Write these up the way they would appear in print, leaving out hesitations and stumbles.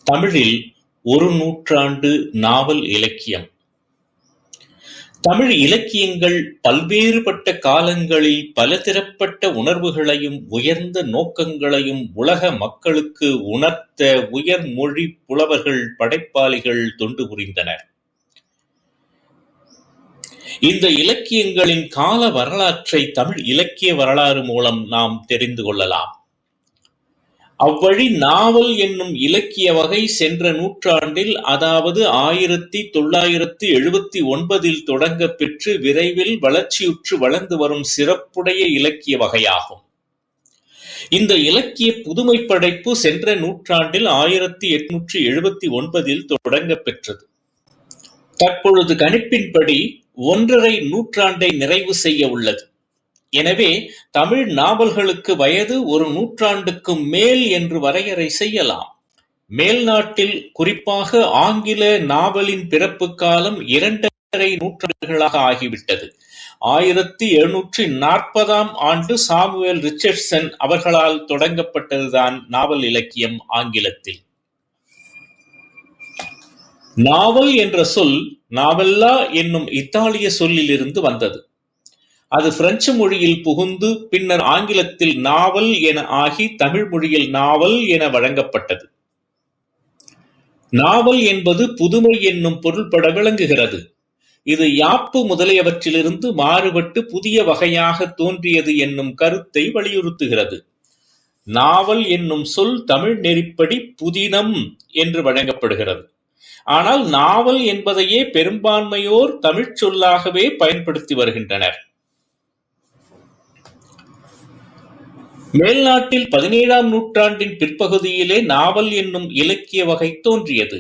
தமிழில் ஒரு நூற்றாண்டு நாவல் இலக்கியம். தமிழ் இலக்கியங்கள் பல்வேறுபட்ட காலங்களில் பலதரப்பட்ட உணர்வுகளையும் உயர்ந்த நோக்கங்களையும் உலக மக்களுக்கு உணர்த்த உயர்மொழி புலவர்கள், படைப்பாளிகள் தொண்டு புரிந்தனர். இந்த இலக்கியங்களின் கால வரலாற்றை தமிழ் இலக்கிய வரலாறு மூலம் நாம் தெரிந்து கொள்ளலாம். அவ்வழி நாவல் என்னும் இலக்கிய வகை சென்ற நூற்றாண்டில், அதாவது 1979 தொடங்கப் பெற்று விரைவில் வளர்ச்சியுற்று வளர்ந்து வரும் சிறப்புடைய இலக்கிய வகையாகும். இந்த இலக்கிய புதுமைப் படைப்பு சென்ற நூற்றாண்டில் 1879 தொடங்கப் பெற்றது. தற்பொழுது கணிப்பின்படி 1½ நூற்றாண்டை நிறைவு செய்ய உள்ளது. எனவே தமிழ் நாவல்களுக்கு வயது ஒரு நூற்றாண்டுக்கும் மேல் என்று வரையறை செய்யலாம். மேல்நாட்டில், குறிப்பாக ஆங்கில நாவலின் பிறப்பு காலம் 2½ நூற்றாண்டுகளாக ஆகிவிட்டது. 1740 ஆண்டு சாமுவேல் ரிச்சர்ட்சன் அவர்களால் தொடங்கப்பட்டதுதான் நாவல் இலக்கியம் ஆங்கிலத்தில். நாவல் என்ற சொல் நாவெல்லா என்னும் இத்தாலிய சொல்லிலிருந்து வந்தது. அது பிரெஞ்சு மொழியில் புகுந்து பின்னர் ஆங்கிலத்தில் நாவல் என ஆகி தமிழ் மொழியில் நாவல் என வழங்கப்பட்டது. நாவல் என்பது புதுமை என்னும் பொருள்பட விளங்குகிறது. இது யாப்பு முதலியவற்றிலிருந்து மாறுபட்டு புதிய வகையாக தோன்றியது என்னும் கருத்தை வலியுறுத்துகிறது. நாவல் என்னும் சொல் தமிழ் நெறிப்படி புதினம் என்று வழங்கப்படுகிறது. ஆனால் நாவல் என்பதையே பெரும்பான்மையோர் தமிழ்ச் சொல்லாகவே பயன்படுத்தி வருகின்றனர். மேல்நாட்டில் 17ஆம் நூற்றாண்டின் பிற்பகுதியிலே நாவல் என்னும் இலக்கிய வகை தோன்றியது.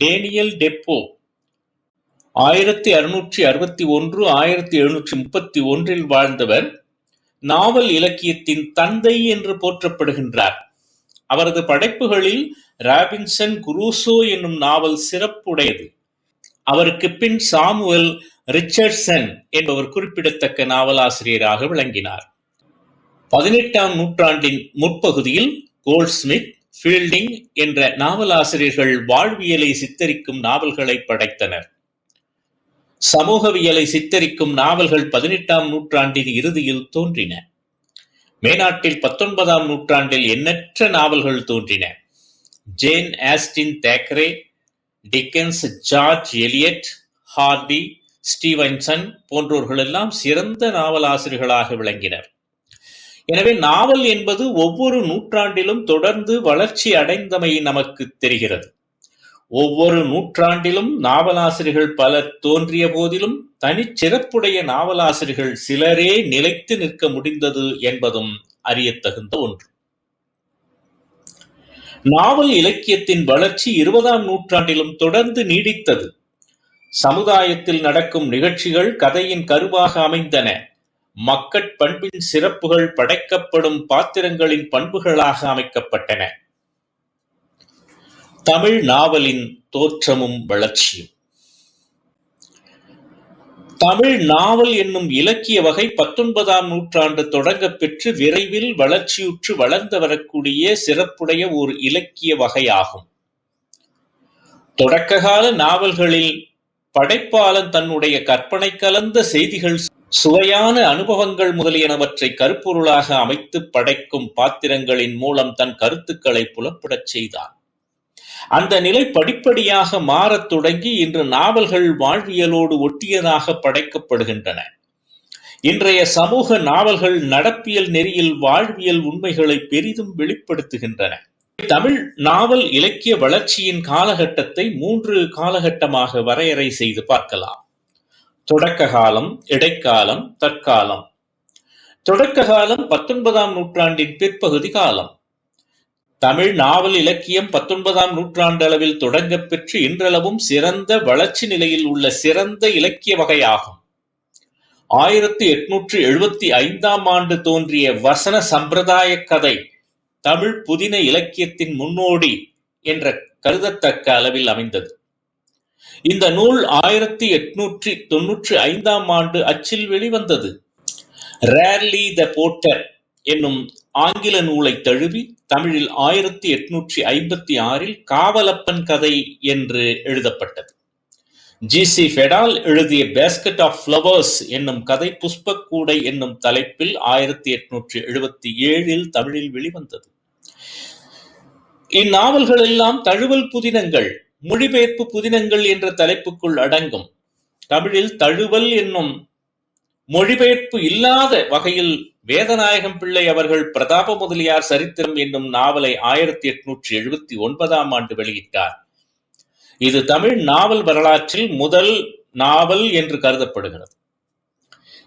டேனியல் டெப்போ 1661-1731 வாழ்ந்தவர் நாவல் இலக்கியத்தின் தந்தை என்று போற்றப்படுகின்றார். அவரது படைப்புகளில் ராபின்சன் குரூசோ என்னும் நாவல் சிறப்புடையது. அவருக்கு பின் சாமுவேல் ரிச்சர்ட்சன் என்பவர் குறிப்பிடத்தக்க நாவலாசிரியராக விளங்கினார். 18ஆம் நூற்றாண்டின் முற்பகுதியில் கோல்ட்ஸ்மித், ஃபீல்டிங் என்ற நாவலாசிரியர்கள் வாழ்வியலை சித்தரிக்கும் நாவல்களை படைத்தனர். சமூகவியலை சித்தரிக்கும் நாவல்கள் 18ஆம் நூற்றாண்டின் இறுதியில் தோன்றின. மேனாட்டில் 19ஆம் நூற்றாண்டில் எண்ணற்ற நாவல்கள் தோன்றின. Jane Austen Thackeray, Dickens, George Eliot, Hardy, Stevenson போன்றோர்களெல்லாம் சிறந்த நாவலாசிரியர்களாக விளங்கினர். எனவே நாவல் என்பது ஒவ்வொரு நூற்றாண்டிலும் தொடர்ந்து வளர்ச்சி அடைந்தமை நமக்கு தெரிகிறது. ஒவ்வொரு நூற்றாண்டிலும் நாவலாசிரியர்கள் பலர் தோன்றிய போதிலும் தனிச்சிறப்புடைய நாவலாசிரியர்கள் சிலரே நிலைத்து நிற்க முடிந்தது என்பதும் அறியத்தகுந்த ஒன்று. நாவல் இலக்கியத்தின் வளர்ச்சி 20ஆம் நூற்றாண்டிலும் தொடர்ந்து நீடித்தது. சமுதாயத்தில் நடக்கும் நிகழ்ச்சிகள் கதையின் கருவாக அமைந்தன. மக்கட் பண்பின் சிறப்புகள் படைக்கப்படும் பாத்திரங்களின் பண்புகளாக அமைக்கப்பட்டன. தமிழ் நாவலின் தோற்றமும் வளர்ச்சியும். தமிழ் நாவல் என்னும் இலக்கிய வகை 19ஆம் நூற்றாண்டு தொடங்கப் பெற்று விரைவில் வளர்ச்சியுற்று வளர்ந்து வரக்கூடிய சிறப்புடைய ஓர் இலக்கிய வகையாகும். தொடக்ககால நாவல்களில் படைப்பாளன் தன்னுடைய கற்பனை கலந்த செய்திகள், சுவையான அனுபவங்கள் முதலியனவற்றை கருப்பொருளாக அமைத்து படைக்கும் பாத்திரங்களின் மூலம் தன் கருத்துக்களை புலப்படச் செய்தான். அந்த நிலை படிப்படியாக மாறத் தொடங்கி இன்று நாவல்கள் வாழ்வியலோடு ஒட்டியதாக படைக்கப்படுகின்றன. இன்றைய சமூக நாவல்கள் நடப்பியல் நெறியில் வாழ்வியல் உண்மைகளை பெரிதும் வெளிப்படுத்துகின்றன. தமிழ் நாவல் இலக்கிய வளர்ச்சியின் காலகட்டத்தை 3 காலகட்டமாக வரையறை செய்து பார்க்கலாம். தொடக்க காலம், இடைக்காலம், தற்காலம். தொடக்க காலம் 19ஆம் நூற்றாண்டின் பிற்பகுதி காலம். தமிழ் நாவல் இலக்கியம் 19ஆம் நூற்றாண்டளவில் தொடங்கப் பெற்று இன்றளவும் சிறந்த வளர்ச்சி நிலையில் உள்ள சிறந்த இலக்கிய வகையாகும். 1875ஆம் ஆண்டு தோன்றிய வசன சம்பிரதாய கதை தமிழ் புதின இலக்கியத்தின் முன்னோடி என்ற கருதத்தக்க அளவில் அமைந்தது. இந்த நூல் 1895ஆம் ஆண்டு அச்சில் வெளிவந்தது. ரேர்லி த போர்ட்டர் என்னும் ஆங்கில நூலை தழுவி தமிழில் 1856 காவலப்பன் கதை என்று எழுதப்பட்டது. ஜி.சி. ஃபெடால் எழுதிய பேஸ்கெட் ஆஃப் ஃப்ளவர்ஸ் என்னும் கதை புஷ்பக்கூடை என்னும் தலைப்பில் 1877 தமிழில் வெளிவந்தது. இந்நாவல்கள் எல்லாம் தழுவல் புதினங்கள், மொழிபெயர்ப்பு புதினங்கள் என்ற தலைப்புக்குள் அடங்கும். தமிழில் தழுவல் என்னும் மொழிபெயர்ப்பு இல்லாத வகையில் வேதநாயகம் பிள்ளை அவர்கள் பிரதாப முதலியார் சரித்திரம் என்னும் நாவலை 1879 வெளியிட்டார். இது தமிழ் நாவல் வரலாற்றில் முதல் நாவல் என்று கருதப்படுகிறது.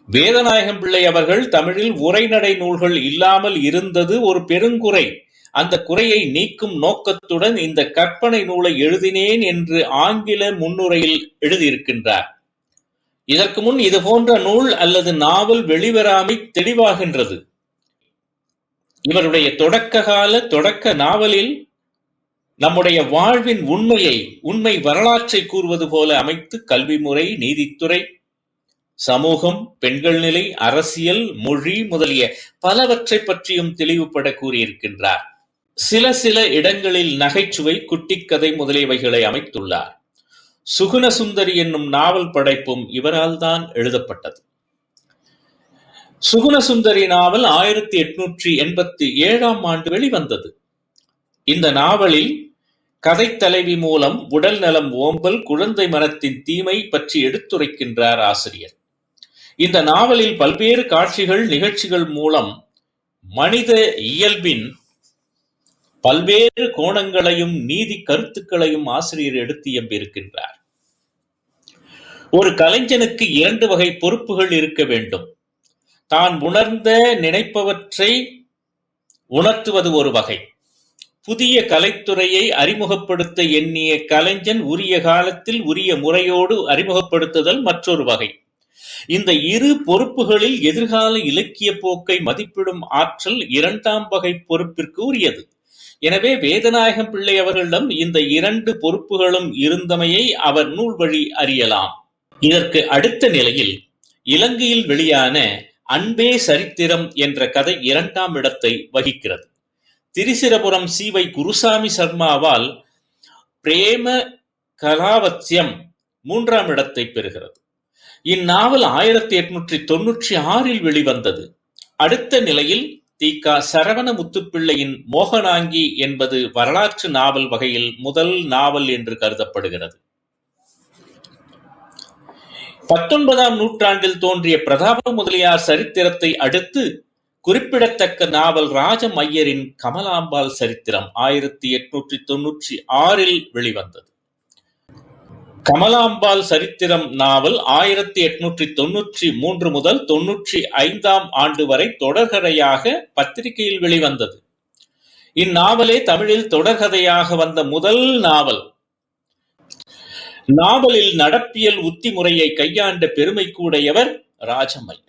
வேதநாயகம் பிள்ளை அவர்கள் தமிழில் உரைநடை நூல்கள் இல்லாமல் இருந்தது ஒரு பெருங்குறை. அந்த குறையை நீக்கும் நோக்கத்துடன் இந்த கற்பனை நூலை எழுதினேன் என்று ஆங்கில முன்னுரையில் எழுதியிருக்கின்றார். இதற்கு முன் இது போன்ற நூல் அல்லது நாவல் வெளிவராமை தெளிவாகின்றது. இவருடைய தொடக்க நாவலில் நம்முடைய வாழ்வின் உண்மை வரலாற்றை கூறுவது போல அமைத்து கல்வி முறை, நீதித்துறை, சமூகம், பெண்கள் நிலை, அரசியல், மொழி முதலிய பலவற்றை பற்றியும் தெளிவுபட கூறியிருக்கின்றார். சில இடங்களில் நகைச்சுவை, குட்டிக்கதை முதலியவைகளை அமைத்துள்ளார். சுகுண சுந்தரி என்னும் நாவல் படைப்பும் இவரால் தான் எழுதப்பட்டது. சுகுண சுந்தரி நாவல் 1887 வெளிவந்தது. இந்த நாவலில் கதைத்தலைவி மூலம் உடல் நலம் ஓம்பல், குழந்தை மனத்தின் தீமை பற்றி எடுத்துரைக்கின்றார் ஆசிரியர். இந்த நாவலில் பல்வேறு காட்சிகள், நிகழ்ச்சிகள் மூலம் மனித இயல்பின் பல்வேறு கோணங்களையும் நீதி கருத்துக்களையும் ஆசிரியர் எடுத்து எம்பியிருக்கின்றார். ஒரு கலைஞனுக்கு 2 வகை பொறுப்புகள் இருக்க வேண்டும். தான் உணர்ந்த நினைப்பவற்றை உணர்த்துவது ஒரு வகை. புதிய கலைத்துறையை அறிமுகப்படுத்த எண்ணிய கலைஞன் உரிய காலத்தில் உரிய முறையோடு அறிமுகப்படுத்துதல் மற்றொரு வகை. இந்த இரு பொறுப்புகளில் எதிர்கால இலக்கிய போக்கை மதிப்பிடும் ஆற்றல் 2ஆம் வகை பொறுப்பிற்கு உரியது. எனவே வேதநாயகம் பிள்ளை அவர்களிடம் இந்த 2 பொறுப்புகளும் இருந்தமையை அவர் நூல் வழி அறியலாம். இதற்கு அடுத்த நிலையில் இலங்கையில் வெளியான அன்பே சரித்திரம் என்ற கதை 2ஆம் இடத்தை வகிக்கிறது. திரிசிரபுரம் சி.வை. குருசாமி சர்மாவால் பிரேம கலாவத்யம் 3ஆம் இடத்தை பெறுகிறது. இந்நாவல் 1896 வெளிவந்தது. அடுத்த நிலையில் தி.க. சரவண முத்துப்பிள்ளையின் மோகனாங்கி என்பது வரலாற்று நாவல் வகையில் முதல் நாவல் என்று கருதப்படுகிறது. 19ஆம் நூற்றாண்டில் தோன்றிய பிரதாப முதலியார் சரித்திரத்தை அடுத்து குறிப்பிடத்தக்க நாவல் ராஜம் ஐயரின் கமலாம்பாள் சரித்திரம் 1896 வெளிவந்தது. கமலாம்பாள் சரித்திரம் நாவல் 1893 முதல் 95ஆம் ஆண்டு வரை தொடர்கதையாக பத்திரிகையில் வெளிவந்தது. இந்நாவலே தமிழில் தொடர்கதையாக வந்த முதல் நாவல். நாவலில் நடப்பியல் உத்தி முறையை கையாண்ட பெருமைக்குடையவர் ராஜம் ஐயர்.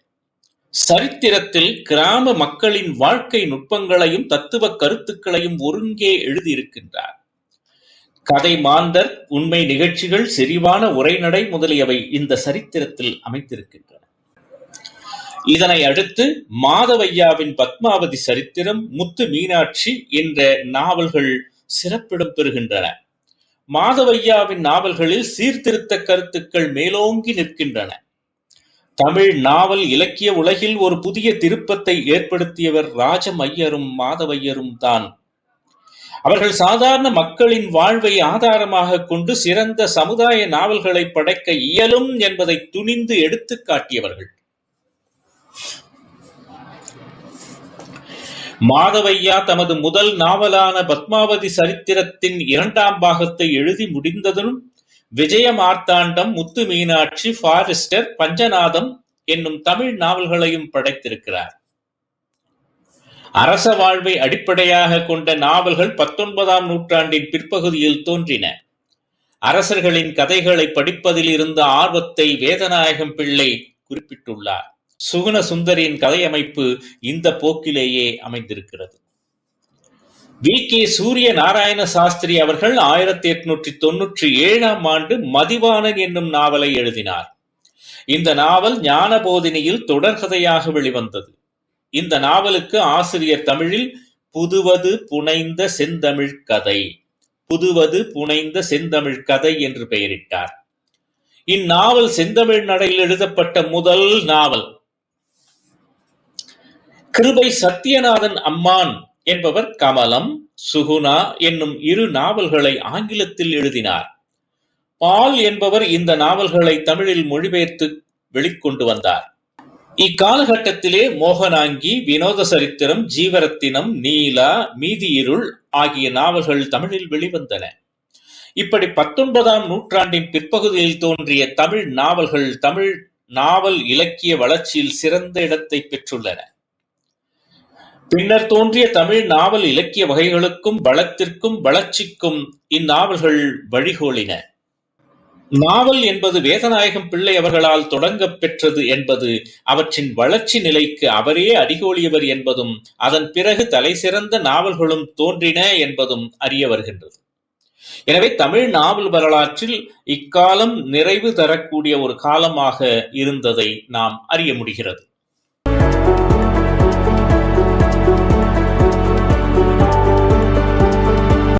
சரித்திரத்தில் கிராம மக்களின் வாழ்க்கை நுட்பங்களையும் தத்துவ கருத்துக்களையும் ஒருங்கே எழுதியிருக்கின்றார். கதை மாந்தர், உண்மை நிகழ்ச்சிகள், செறிவான உரைநடை முதலியவை இந்த சரித்திரத்தில் அமைத்திருக்கின்றன. இதனை அடுத்து மாதவையாவின் பத்மாவதி சரித்திரம், முத்து மீனாட்சி என்ற நாவல்கள் சிறப்பிடம் பெறுகின்றன. மாதவையாவின் நாவல்களில் சீர்திருத்த கருத்துக்கள் மேலோங்கி நிற்கின்றன. தமிழ் நாவல் இலக்கிய உலகில் ஒரு புதிய திருப்பத்தை ஏற்படுத்தியவர் ராஜம் ஐயரும் மாதவையரும் தான். அவர்கள் சாதாரண மக்களின் வாழ்வை ஆதாரமாக கொண்டு சிறந்த சமுதாய நாவல்களை படைக்க இயலும் என்பதை துணிந்து எடுத்துக் காட்டியவர்கள். மாதவையா தமது முதல் நாவலான பத்மாவதி சரித்திரத்தின் 2ஆம் பாகத்தை எழுதி முடிந்ததும் விஜய மார்த்தாண்டம், முத்து மீனாட்சி, ஃபாரஸ்டர், பஞ்சநாதம் என்னும் தமிழ் நாவல்களையும் படைத்திருக்கிறார். அரச வாழ்வை அடிப்படையாக கொண்ட நாவல்கள் 19ஆம் நூற்றாண்டின் பிற்பகுதியில் தோன்றின. அரசர்களின் கதைகளை படிப்பதில் இருந்த ஆர்வத்தை வேதநாயகம் பிள்ளை குறிப்பிட்டுள்ளார். சுகுண சுந்தரியின் கதையமைப்பு இந்த போக்கிலேயே அமைந்திருக்கிறது. வி.கே. சூரிய நாராயண சாஸ்திரி அவர்கள் 1897ஆம் ஆண்டு மதிவாணன் என்னும் நாவலை எழுதினார். இந்த நாவல் ஞானபோதினியில் தொடர்கதையாக வெளிவந்தது. இந்த நாவலுக்கு ஆசிரியர் தமிழில் புதுவது புனைந்த செந்தமிழ்க் கதை. புதுவது புனைந்த செந்தமிழ்க் கதை என்று பெயரிட்டார். இந்நாவல் செந்தமிழ் நடையில் எழுதப்பட்ட முதல் நாவல். கிருபை சத்யநாதன் அம்மான் என்பவர் கமலம், சுகுணா என்னும் 2 நாவல்களை ஆங்கிலத்தில் எழுதினார். பால் என்பவர் இந்த நாவல்களை தமிழில் மொழிபெயர்த்து வெளிக்கொண்டு வந்தார். இக்காலகட்டத்திலே மோகனாங்கி, வினோத சரித்திரம், ஜீவரத்தினம், நீலா, மீதியிருள் ஆகிய நாவல்கள் தமிழில் வெளிவந்தன. இப்படி 19ஆம் நூற்றாண்டின் பிற்பகுதியில் தோன்றிய தமிழ் நாவல்கள் தமிழ் நாவல் இலக்கிய வளர்ச்சியில் சிறந்த இடத்தை பெற்றுள்ளன. பின்னர் தோன்றிய தமிழ் நாவல் இலக்கிய வகைகளுக்கும் வளத்திற்கும் வளர்ச்சிக்கும் இந்நாவல்கள் வழிகோலின. நாவல் என்பது வேதநாயகம் பிள்ளை அவர்களால் தொடங்கப் பெற்றது என்பது, அவற்றின் வளர்ச்சி நிலைக்கு அவரே அடிகோலியவர் என்பதும், அதன் பிறகு தலைசிறந்த நாவல்களும் தோன்றின என்பதும் அறிய வருகின்றது. எனவே தமிழ் நாவல் வரலாற்றில் இக்காலம் நிறைவு தரக்கூடிய ஒரு காலமாக இருந்ததை நாம் அறிய முடிகிறது.